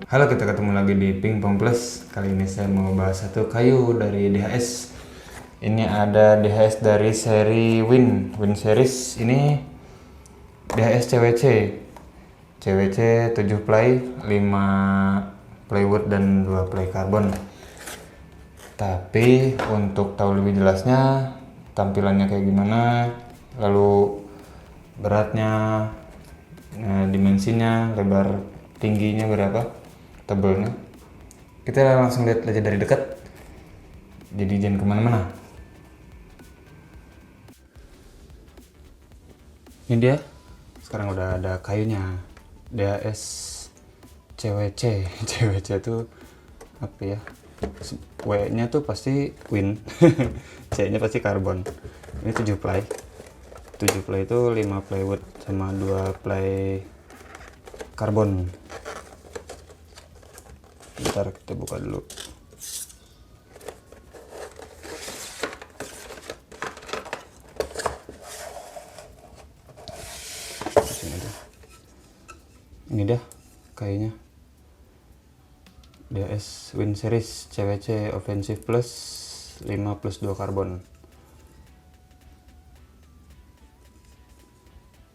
Halo, kita ketemu lagi di Pingpong Plus. Kali ini saya mau bahas satu kayu dari DHS. Ini ada DHS dari seri Win series. Ini DHS CWC 7 ply, 5 plywood dan 2 ply karbon. Tapi untuk tahu lebih jelasnya tampilannya kayak gimana, lalu beratnya, dimensinya, lebar tingginya berapa, tebelnya, kita langsung lihat aja dari dekat. Jadi jangan kemana-mana. Ini dia, sekarang udah ada kayunya. DHS CWC CWC itu apa ya, W nya tuh pasti Win C nya pasti karbon. Ini 7 ply itu 5 plywood sama 2 ply karbon. Bentar, kita buka dulu. Ini dah kayaknya DHS Win Series CWC Offensive Plus 5 plus 2 karbon.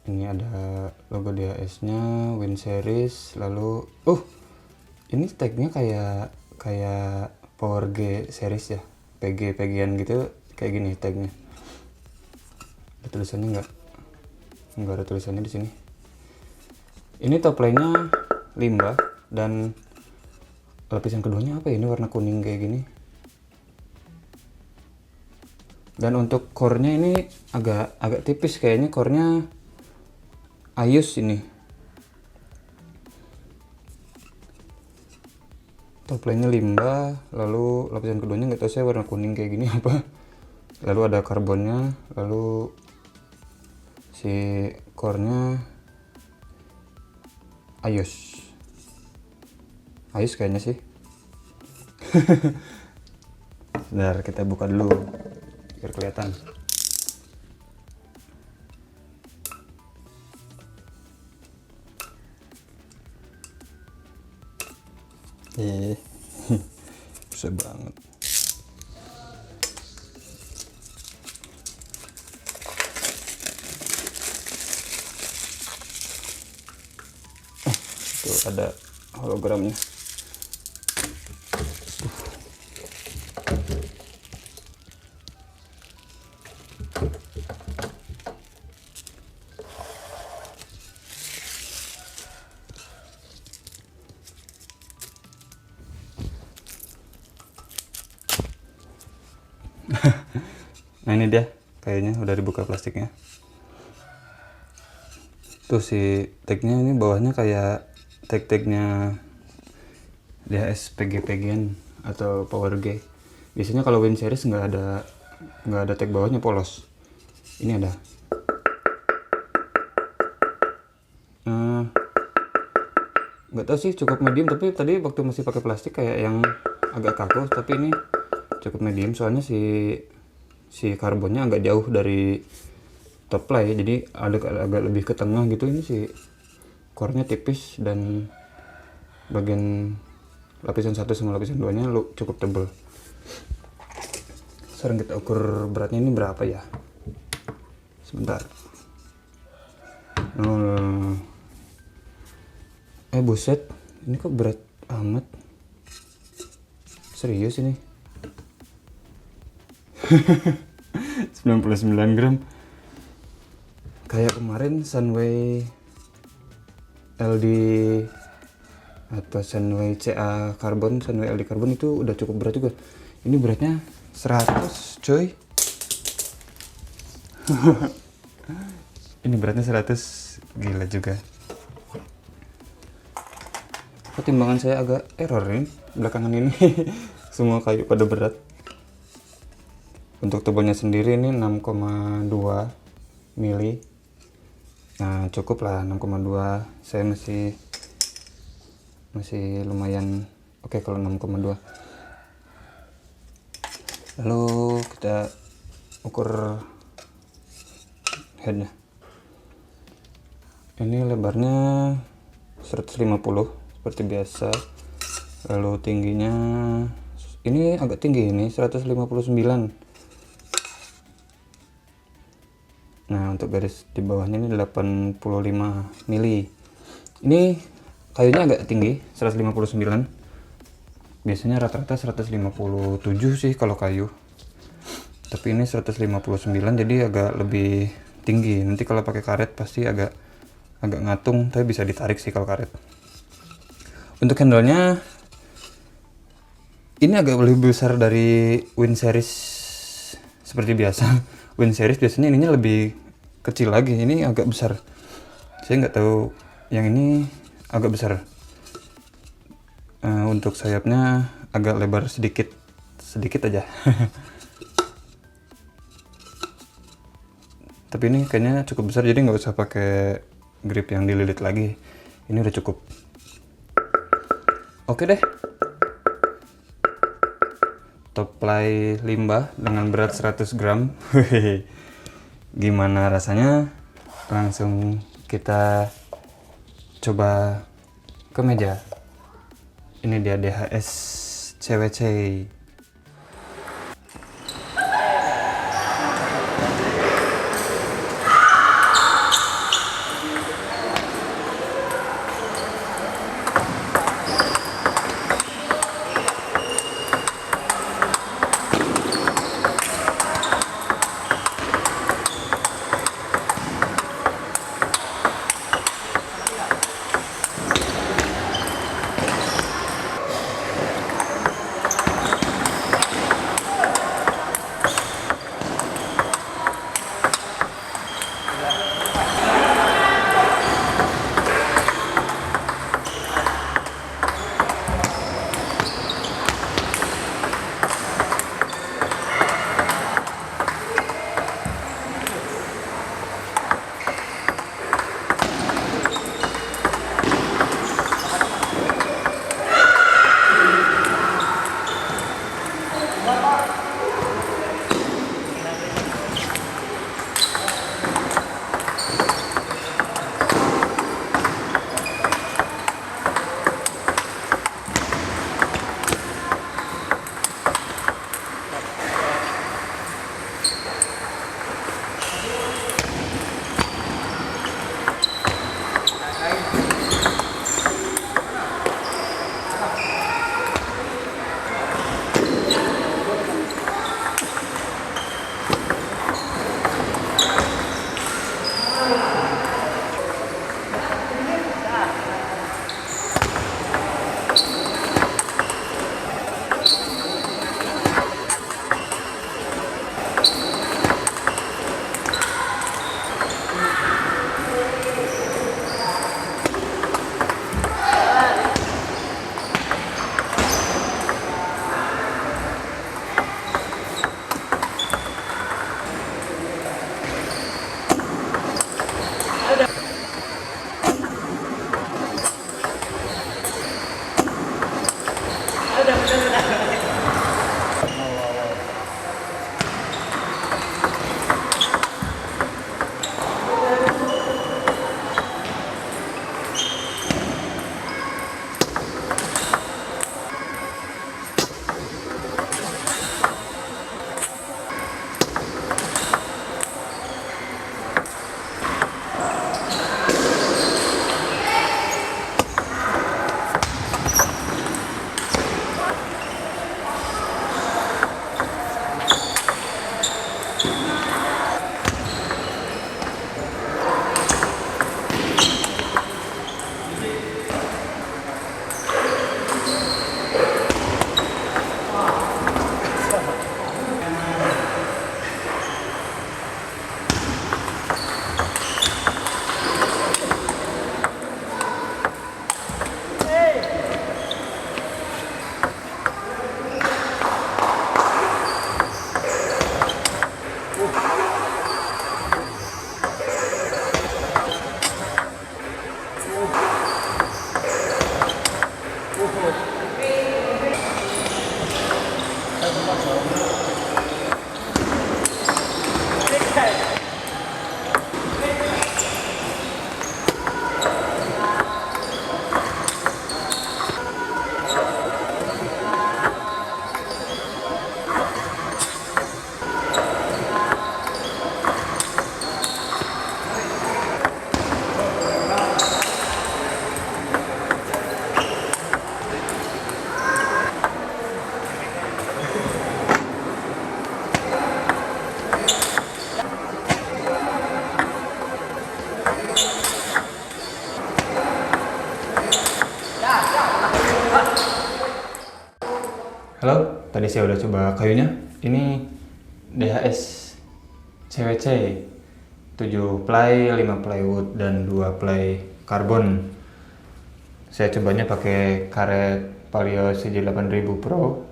Ini ada logo DHS nya Win Series. Lalu ini tagnya kayak Power G series ya, PG-PG-an gitu, kayak gini tagnya. Ada tulisannya nggak ada tulisannya di sini. Ini top line-nya limbah dan lapisan keduanya apa ya, ini warna kuning kayak gini. Dan untuk core-nya ini agak tipis kayaknya, core-nya Ayus ini. Top line-nya limbah, lalu lapisan keduanya nggak tahu saya warna kuning kayak gini apa. Lalu ada karbonnya, lalu si core-nya Ayus kayaknya sih. Bentar, kita buka dulu biar kelihatan. Susah banget. Tuh ada hologramnya. Nah ini dia kayaknya udah dibuka plastiknya. Tuh si tagnya ini bawahnya kayak tag-tagnya DHS PG-PG-an atau Power G. Biasanya kalau Win Series nggak ada tag bawahnya, polos. Ini ada. Nggak tahu sih, cukup medium, tapi tadi waktu masih pakai plastik kayak yang agak kaku, tapi ini cukup medium soalnya si karbonnya agak jauh dari top ply, jadi agak lebih ke tengah gitu. Ini si core-nya tipis dan bagian lapisan 1 sama lapisan 2 nya cukup tebal. Sekarang kita ukur beratnya ini berapa ya, sebentar. Buset, ini kok berat amat, serius ini. 99 gram. Kayak kemarin Sunway LD atau Sunway CA karbon, Sunway LD karbon itu udah cukup berat juga. Ini beratnya 100 coy. Ini beratnya 100, gila juga. Timbangan saya agak error nih belakangan ini. Semua kayu pada berat. Untuk tebalnya sendiri ini 6,2 mili. Nah cukup lah 6,2. Saya masih lumayan oke kalau 6,2. Lalu kita ukur headnya. Ini lebarnya 150 seperti biasa. Lalu tingginya ini agak tinggi, ini 159. Nah, untuk garis di bawahnya ini 85 mili. Ini kayunya agak tinggi, 159. Biasanya rata-rata 157 sih kalau kayu. Tapi ini 159, jadi agak lebih tinggi. Nanti kalau pakai karet pasti agak ngatung, tapi bisa ditarik sih kalau karet. Untuk handle-nya ini agak lebih besar dari Win Series seperti biasa. Win Series biasanya ininya lebih kecil lagi, ini agak besar. Saya nggak tahu, yang ini agak besar. Untuk sayapnya agak lebar sedikit aja. Tapi ini kayaknya cukup besar, jadi nggak usah pakai grip yang dililit lagi. Ini udah cukup. Oke deh. Toplay limbah dengan berat 100 gram. Gimana rasanya? Langsung kita coba ke meja. Ini dia DHS CWC. Halo, tadi saya udah coba kayunya. Ini DHS CWC 7 ply, 5 plywood dan 2 ply karbon. Saya cobanya pakai karet Palio CJ8000 Pro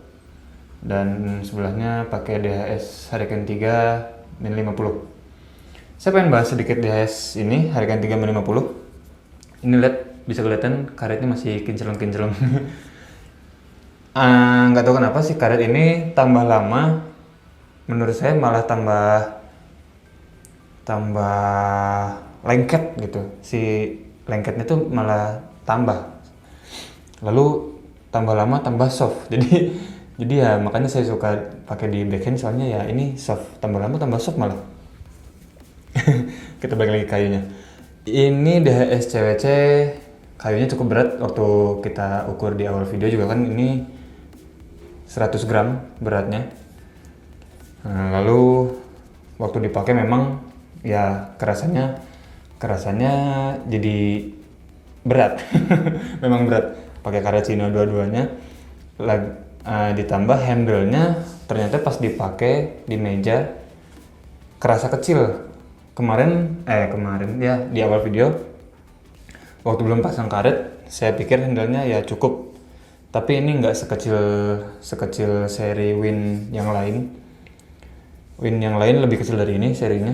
dan sebelahnya pakai DHS Hurricane 3 min 50. Saya pengen bahas sedikit DHS ini Hurricane 3 min 50. Ini lihat, bisa kelihatan karetnya masih kinclong-kinclong. Nggak tahu kenapa sih karet ini tambah lama, menurut saya malah tambah lengket gitu. Si lengketnya tuh malah tambah. Lalu tambah lama tambah soft. Jadi ya makanya saya suka pakai di backhand, soalnya ya ini soft, tambah lama tambah soft malah. Kita balik lagi kayunya. Ini DHS CWC, kayunya cukup berat. Waktu kita ukur di awal video juga kan, ini 100 gram beratnya. Nah, lalu waktu dipakai memang ya kerasanya jadi berat. Memang berat. Pakai karet Cina dua-duanya. Ditambah handle-nya ternyata pas dipakai di meja kerasa kecil. Kemarin ya di awal video waktu belum pasang karet, saya pikir handle-nya ya cukup. Tapi ini nggak sekecil seri Win yang lain. Win yang lain lebih kecil dari ini serinya.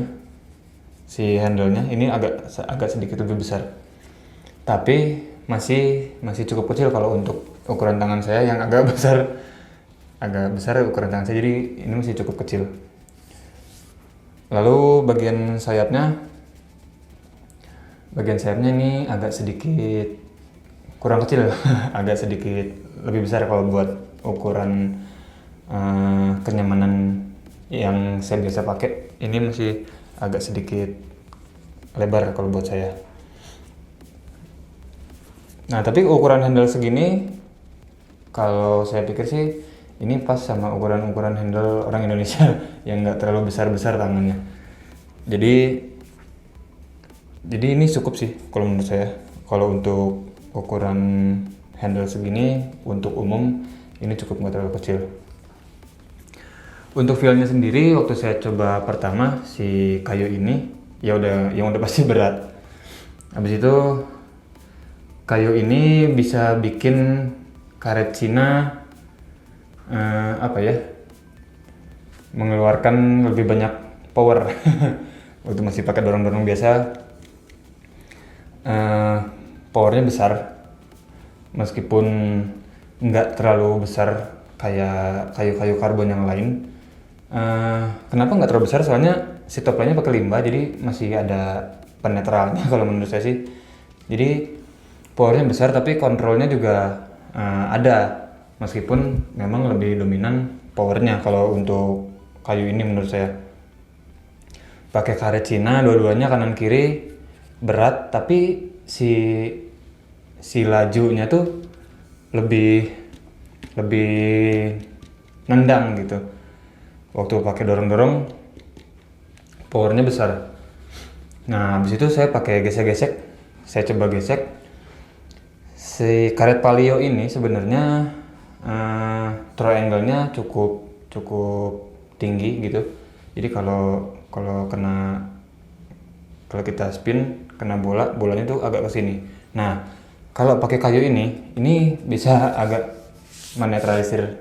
Si handle-nya ini agak sedikit lebih besar. Tapi masih cukup kecil kalau untuk ukuran tangan saya yang agak besar. Agak besar ukuran tangan saya, jadi ini masih cukup kecil. Lalu bagian sayapnya ini agak sedikit kurang kecil. Agak sedikit lebih besar kalau buat ukuran kenyamanan yang saya biasa pakai. Ini masih agak sedikit lebar kalau buat saya. Nah, tapi ukuran handle segini kalau saya pikir sih ini pas sama ukuran handle orang Indonesia yang nggak terlalu besar-besar tangannya. Jadi ini cukup sih kalau menurut saya. Kalau untuk ukuran handle segini untuk umum ini cukup, nggak terlalu kecil. Untuk feelnya sendiri waktu saya coba pertama si kayu ini ya yang udah pasti berat. Habis itu kayu ini bisa bikin karet Cina mengeluarkan lebih banyak power. Waktu masih pakai dorong-dorong biasa powernya besar, meskipun nggak terlalu besar kayak kayu-kayu karbon yang lain. Kenapa nggak terlalu besar? Soalnya si top line-nya pakai limbah, jadi masih ada penetralnya kalau menurut saya sih. Jadi powernya besar tapi kontrolnya juga ada, meskipun memang lebih dominan powernya kalau untuk kayu ini menurut saya. Pakai karet Cina dua-duanya kanan kiri berat, tapi si lajunya tuh lebih nendang gitu. Waktu pakai dorong-dorong powernya besar. Nah, habis itu saya pakai gesek-gesek. Saya coba gesek. Si karet Palio ini sebenarnya triangle-nya cukup tinggi gitu. Jadi kalau kita spin kena bolanya tuh agak ke sini. Nah, kalau pakai kayu ini bisa agak menetralisir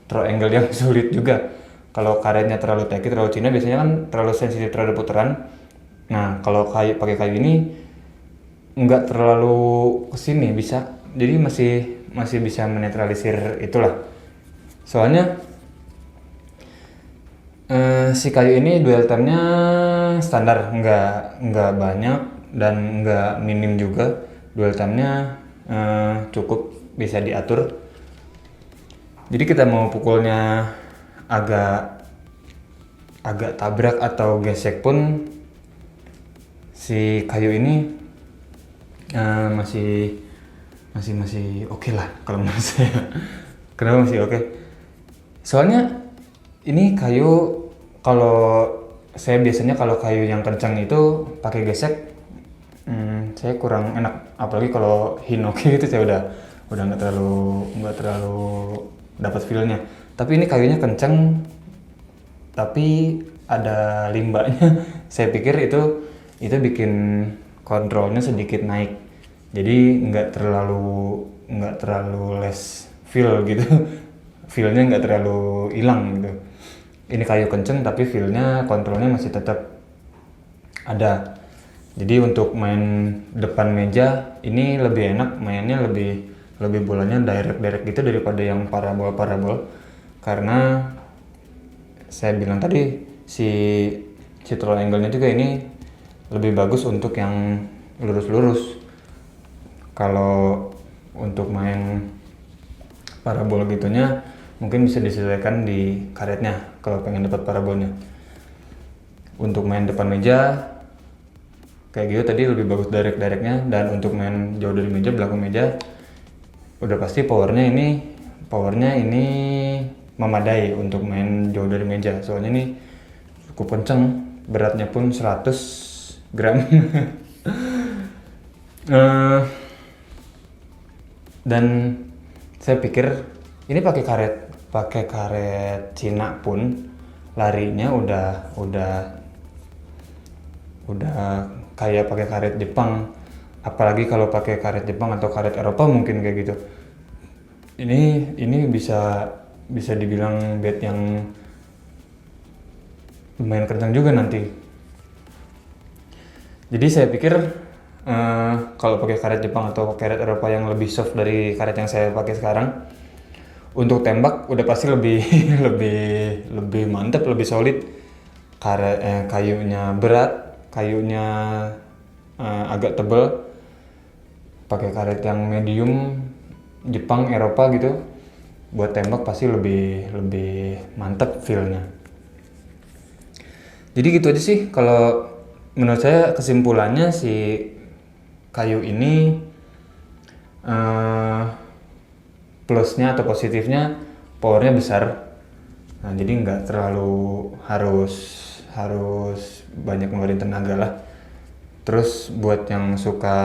triangle yang sulit juga. Kalau karetnya terlalu teki, terlalu Cina, biasanya kan terlalu sensitif terhadap putaran. Nah, kalau pakai kayu ini nggak terlalu kesini, bisa. Jadi masih bisa menetralisir itulah. Soalnya si kayu ini dwell time-nya standar, nggak banyak dan nggak minim juga. Dwell time-nya cukup bisa diatur. Jadi kita mau pukulnya agak tabrak atau gesek pun si kayu ini masih oke lah kalau menurut saya. Kenapa masih oke? Soalnya ini kayu, kalau saya biasanya kalau kayu yang kencang itu pakai gesek, saya kurang enak. Apalagi kalau hinoki itu saya udah nggak terlalu dapat feel-nya. Tapi ini kayunya kenceng, tapi ada limbanya. Saya pikir itu bikin kontrolnya sedikit naik, jadi nggak terlalu less feel gitu. Feelnya nggak terlalu hilang gitu. Ini kayu kenceng tapi feelnya, kontrolnya masih tetap ada. Jadi untuk main depan meja ini lebih enak, mainnya lebih bolanya direct gitu daripada yang parabol, karena saya bilang tadi si triangle-nya juga ini lebih bagus untuk yang lurus-lurus. Kalau untuk main parabol gitunya mungkin bisa disesuaikan di karetnya kalau pengen dapat parabolnya. Untuk main depan meja kayak gitu tadi lebih bagus directnya, dan untuk main jauh dari meja, belakang meja, udah pasti powernya ini memadai untuk main jauh dari meja. Soalnya ini cukup kenceng, beratnya pun 100 gram. Dan saya pikir ini pakai karet Cina pun larinya udah kayak pakai karet Jepang. Apalagi kalau pakai karet Jepang atau karet Eropa mungkin kayak gitu. Ini bisa dibilang bed yang lumayan kencang juga nanti. Jadi saya pikir kalau pakai karet Jepang atau karet Eropa yang lebih soft dari karet yang saya pakai sekarang, untuk tembak udah pasti lebih lebih mantap, lebih solid. Kayunya berat, kayunya agak tebal. Pakai karet yang medium Jepang, Eropa gitu, buat tembak pasti lebih mantap feelnya. Jadi gitu aja sih kalau menurut saya. Kesimpulannya si kayu ini plusnya atau positifnya powernya besar. Nah, jadi nggak terlalu harus banyak ngeluarin tenaga lah. Terus buat yang suka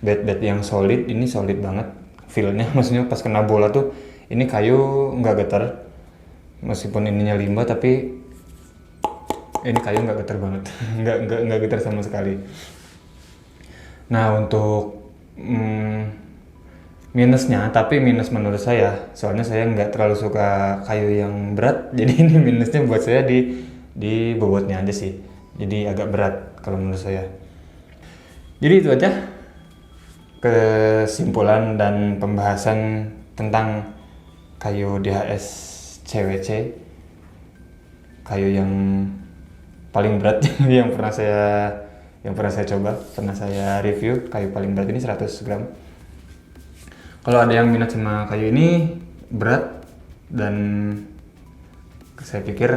bed yang solid, ini solid banget feelnya. Maksudnya pas kena bola tuh ini kayu nggak getar, meskipun ininya limbah tapi ini kayu nggak getar banget. nggak getar sama sekali. Nah, untuk minusnya, tapi minus menurut saya, soalnya saya nggak terlalu suka kayu yang berat, jadi ini minusnya buat saya di bobotnya aja sih, jadi agak berat kalau menurut saya. Jadi itu aja kesimpulan dan pembahasan tentang kayu DHS CWC, kayu yang paling berat yang pernah saya coba, pernah saya review. Kayu paling berat ini 100 gram. Kalau ada yang minat sama kayu ini, berat dan saya pikir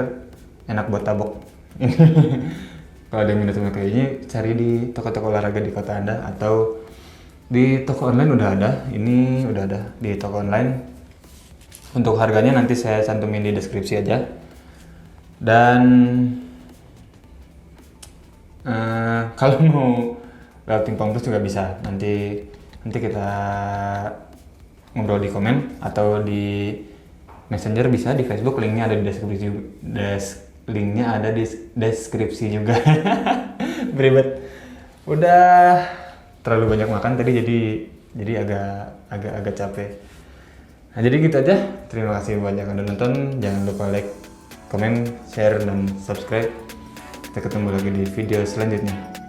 enak buat tabok. Kalau ada yang minat sama kayu ini, cari di toko-toko olahraga di kota Anda, atau di toko online udah ada. Ini udah ada di toko online. Untuk harganya nanti saya cantumin di deskripsi aja. Dan kalau mau lewat pingpong terus juga bisa. Nanti kita ngobrol di komen atau di Messenger bisa, di Facebook, linknya ada di deskripsi. Linknya ada di deskripsi juga. Beribet. Udah terlalu banyak makan tadi, jadi agak capek. Nah, jadi gitu aja. Terima kasih banyak yang udah nonton. Jangan lupa like, komen, share, dan subscribe. Kita ketemu lagi di video selanjutnya.